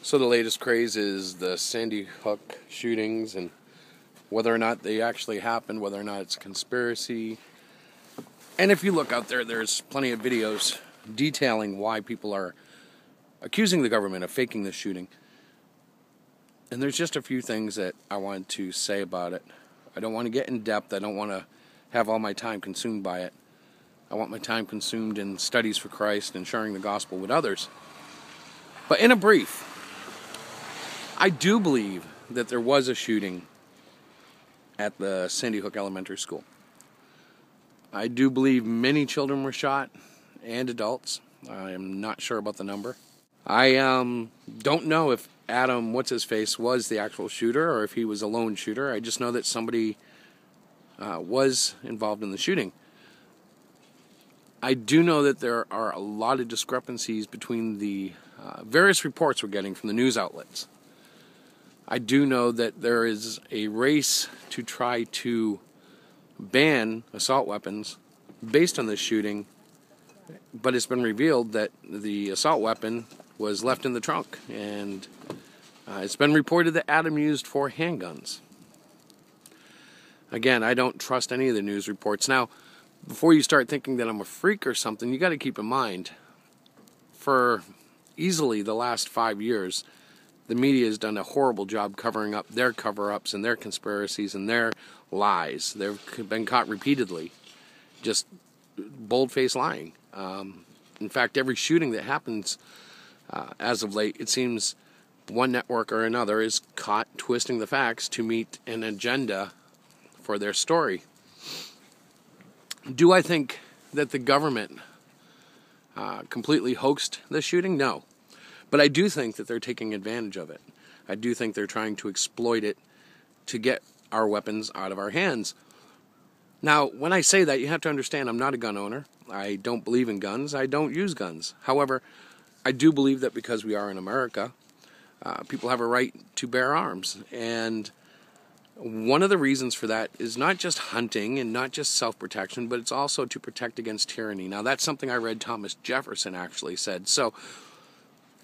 So the latest craze is the Sandy Hook shootings and whether or not they actually happened, whether or not it's a conspiracy. And if you look out there, there's plenty of videos detailing why people are accusing the government of faking the shooting. And there's just a few things that I want to say about it. I don't want to get in depth. I don't want to have all my time consumed by it. I want my time consumed in studies for Christ and sharing the gospel with others. But in a brief, I do believe that there was a shooting at the Sandy Hook Elementary School. I do believe many children were shot and adults. I am not sure about the number. I don't know if Adam What's-His-Face was the actual shooter or if he was a lone shooter. I just know that somebody was involved in the shooting. I do know that there are a lot of discrepancies between the various reports we're getting from the news outlets. I do know that there is a race to try to ban assault weapons based on this shooting, but it's been revealed that the assault weapon was left in the trunk, and it's been reported that Adam used 4 handguns. Again, I don't trust any of the news reports. Now, before you start thinking that I'm a freak or something, you got to keep in mind, for easily the last 5 years, the media has done a horrible job covering up their cover-ups and their conspiracies and their lies. They've been caught repeatedly, just bold-faced lying. In fact, every shooting that happens as of late, it seems one network or another is caught twisting the facts to meet an agenda for their story. Do I think that the government completely hoaxed this shooting? No. But I do think that they're taking advantage of it. I do think they're trying to exploit it to get our weapons out of our hands. Now, when I say that, you have to understand I'm not a gun owner. I don't believe in guns. I don't use guns. However, I do believe that because we are in America, people have a right to bear arms. And one of the reasons for that is not just hunting and not just self-protection, but it's also to protect against tyranny. Now, that's something I read Thomas Jefferson actually said. So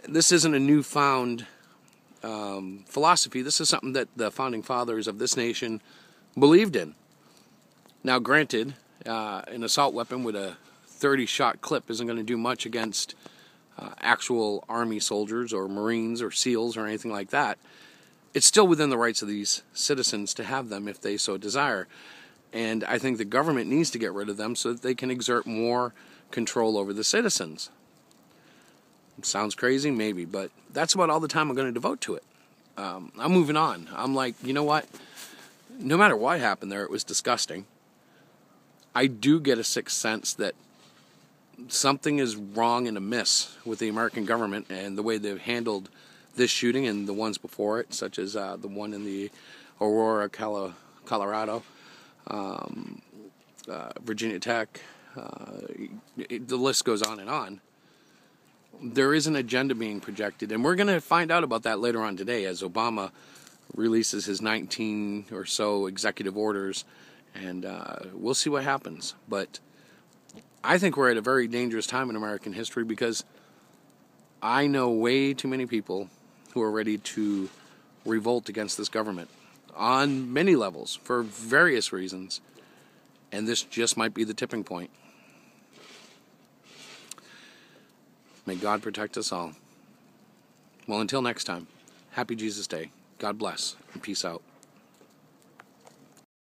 this isn't a newfound philosophy. This is something that the founding fathers of this nation believed in. Now, granted, an assault weapon with a 30-shot clip isn't going to do much against actual Army soldiers or Marines or SEALs or anything like that. It's still within the rights of these citizens to have them if they so desire. And I think the government needs to get rid of them so that they can exert more control over the citizens. Sounds crazy? Maybe, but that's about all the time I'm going to devote to it. I'm moving on. I'm like, you know what? No matter what happened there, it was disgusting. I do get a sixth sense that something is wrong and amiss with the American government and the way they've handled this shooting and the ones before it, such as the one in the Aurora, Colorado, Virginia Tech. The list goes on and on. There is an agenda being projected, and we're going to find out about that later on today as Obama releases his 19 or so executive orders, and we'll see what happens. But I think we're at a very dangerous time in American history because I know way too many people who are ready to revolt against this government on many levels for various reasons, and this just might be the tipping point. May God protect us all. Well, until next time, happy Jesus Day. God bless, and peace out.